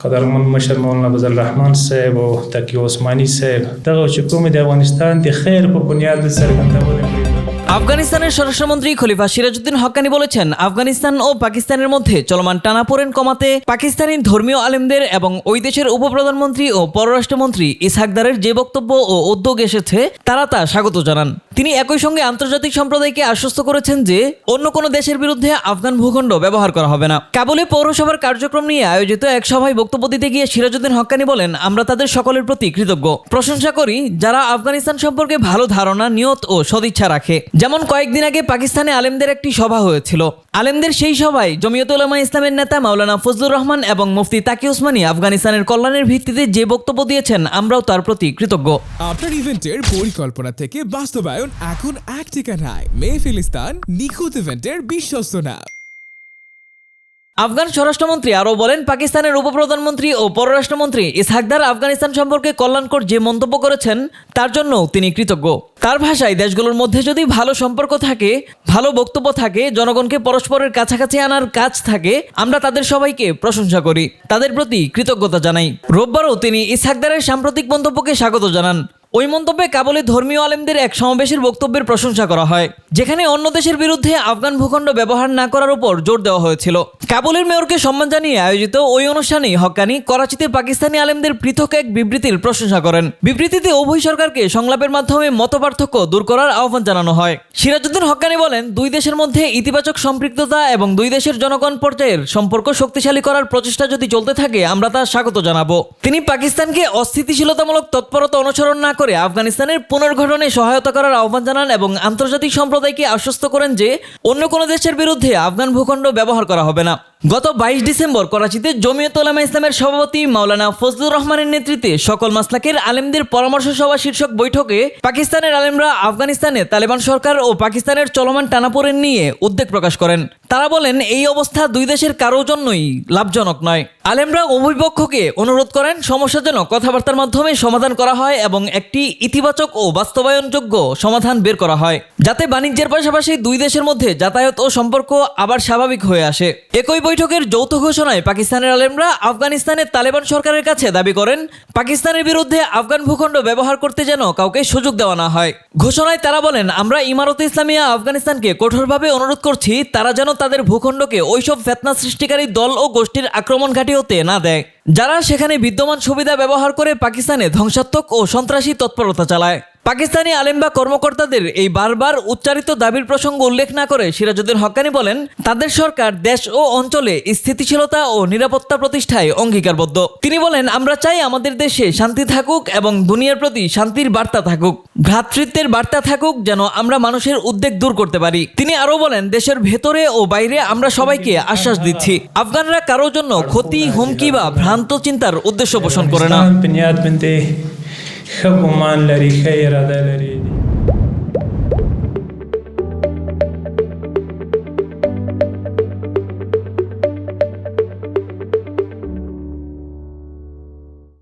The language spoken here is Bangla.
قدرمن مشر مولانا فضل الرحمن صاحب او تقی عثماني صاحب دغه حکومت افغانستان د خیر په بنیاد سرګندول আফগানিস্তানের স্বরাষ্ট্রমন্ত্রী খলিফা সিরাজউদ্দিন হক্কানি বলেছেন, আফগানিস্তান ও পাকিস্তানের মধ্যে চলমান টানাপোড়েন কমাতে পাকিস্তানি ধর্মীয় আলেমদের এবং ওই দেশের উপপ্রধানমন্ত্রী ও পররাষ্ট্রমন্ত্রী ইসহাক দারের যে বক্তব্য ও উদ্যোগ এসেছে তারা তা স্বাগত জানান। তিনি একই সঙ্গে আন্তর্জাতিক সম্প্রদায়কে আশ্বস্ত করেছেন যে অন্য কোনো দেশের বিরুদ্ধে আফগান ভূখণ্ড ব্যবহার করা হবে না। কাবুলে পৌরসভার কার্যক্রম নিয়ে আয়োজিত এক সভায় বক্তব্য দিতে গিয়ে সিরাজউদ্দিন হক্কানি বলেন, আমরা তাদের সকলের প্রতি কৃতজ্ঞ, প্রশংসা করি যারা আফগানিস্তান সম্পর্কে ভালো ধারণা, নিয়ত ও সদিচ্ছা রাখে। যেমন কয়েকদিন আগে পাকিস্তানে আলেমদের একটি সভা হয়েছিল। আলেমদের সেই সভায় জমিয়তুল উলামা ইসলামের নেতা মাওলানা ফজলুর রহমান এবং মুফতি তাকি ওসমানী আফগানিস্তানের কল্যাণের ভিত্তিতে যে বক্তব্য দিয়েছেন আমরাও তার প্রতি কৃতজ্ঞ। আপনার ইভেন্টের পরিকল্পনা থেকে বাস্তবায়ন এখন এক ঠিকানায়। মেহফিলিস্তান নিখুঁত ইভেন্টের বিশ্বস্ত নাম। আফগান স্বরাষ্ট্রমন্ত্রী আরও বলেন, পাকিস্তানের উপপ্রধানমন্ত্রী ও পররাষ্ট্রমন্ত্রী ইসহাক দার আফগানিস্তান সম্পর্কে কল্যাণকর যে মন্তব্য করেছেন তার জন্য তিনি কৃতজ্ঞ। তার ভাষায়, দেশগুলোর মধ্যে যদি ভালো সম্পর্ক থাকে, ভালো বক্তব্য থাকে, জনগণকে পরস্পরের কাছাকাছি আনার কাজ থাকে, আমরা তাদের সবাইকে প্রশংসা করি, তাদের প্রতি কৃতজ্ঞতা জানাই। রোববারও তিনি ইসহাক দারের সাম্প্রতিক মন্তব্যকে স্বাগত জানান। ওই মন্তব্যে কাবুলে ধর্মীয় আলেমদের এক সমাবেশের বক্তব্যের প্রশংসা করা হয়, যেখানে অন্য দেশের বিরুদ্ধে আফগান ভূখণ্ড ব্যবহার না করার উপর জোর দেওয়া হয়েছিল। কাবুলের মেয়রকে সম্মান জানিয়ে আয়োজিত ওই অনুষ্ঠানেই হক্কানি করাচিতে পাকিস্তানি আলেমদের পৃথক এক বিবৃতির প্রশংসা করেন। বিবৃতিতে উভয় সরকারকে সংলাপের মাধ্যমে মতপার্থক্য দূর করার আহ্বান জানানো হয়। সিরাজউদ্দিন হক্কানি বলেন, দুই দেশের মধ্যে ইতিবাচক সম্পৃক্ততা এবং দুই দেশের জনগণ পর্যায়ের সম্পর্ক শক্তিশালী করার প্রচেষ্টা যদি চলতে থাকে আমরা তা স্বাগত জানাবো। তিনি পাকিস্তানকে অস্থিতিশীলতামূলক তৎপরতা অনুসরণ না করে আফগানিস্তানের পুনর্গঠনে সহায়তা করার আহ্বান জানান এবং আন্তর্জাতিক সম্প্রদায়কে আশ্বস্ত করেন যে অন্য কোনো দেশের বিরুদ্ধে আফগান ভূখণ্ড ব্যবহার করা হবে না। গত 22 ডিসেম্বর করাচিতে জমিয়তুল উলামা ইসলামের সভাপতি মাওলানা ফজলুর রহমানের নেতৃত্বে সকল মাসলাকের আলেমদের পরামর্শ সভা শীর্ষক বৈঠকে পাকিস্তানের আলেমরা আফগানিস্তানে তালেবান সরকার ও পাকিস্তানের চলমান টানাপোড়েন নিয়ে উদ্বেগ প্রকাশ করেন। তারা বলেন, এই অবস্থা দুই দেশের কারোর জন্যই লাভজনক নয়। আলেমরা উভয় পক্ষকে অনুরোধ করেন সমস্যা যেন কথাবার্তার মাধ্যমে সমাধান করা হয় এবং একটি ইতিবাচক ও বাস্তবায়নযোগ্য সমাধান বের করা হয়, যাতে বাণিজ্যের পাশাপাশি দুই দেশের মধ্যে যাতায়াত ও সম্পর্ক আবার স্বাভাবিক হয়ে আসে। একই বৈঠকের যৌথ ঘোষণায় পাকিস্তানের আলেমরা আফগানিস্তানের তালেবান সরকারের কাছে দাবি করেন, পাকিস্তানের বিরুদ্ধে আফগান ভূখণ্ড ব্যবহার করতে যেন কাউকে সুযোগ দেওয়া না হয়। ঘোষণায় তারা বলেন, আমরা ইমারতে ইসলামিয়া আফগানিস্তানকে কঠোরভাবে অনুরোধ করছি তারা যেন তাদের ভূখণ্ডকে ওইসব ফিতনা সৃষ্টিকারী দল ও গোষ্ঠীর আক্রমণ ঘাঁটি হতে না দেয়, যারা সেখানে বিদ্যমান সুবিধা ব্যবহার করে পাকিস্তানে ধ্বংসাত্মক ও সন্ত্রাসী তৎপরতা চালায়। পাকিস্তানি আলেম বা কর্মকর্তাদের এই বারবার উচ্চারিত দাবির প্রসঙ্গ উল্লেখ না করে সিরাজউদ্দিন হক্কানি বলেন, তাদের সরকার দেশ ও অঞ্চলে স্থিতিশীলতা ও নিরাপত্তা প্রতিষ্ঠায় অঙ্গীকারবদ্ধ। তিনি বলেন, আমরা চাই আমাদের দেশে শান্তি থাকুক এবং দুনিয়ার প্রতি শান্তির বার্তা থাকুক, ভ্রাতৃত্বের বার্তা থাকুক, যেন আমরা মানুষের উদ্বেগ দূর করতে পারি। তিনি আরও বলেন, দেশের ভেতরে ও বাইরে আমরা সবাইকে আশ্বাস দিচ্ছি, আফগানরা কারোর জন্য ক্ষতি, হুমকি বা ভ্রান্ত চিন্তার উদ্দেশ্য পোষণ করে না। ښه ګمان لري، ښه اراده لري.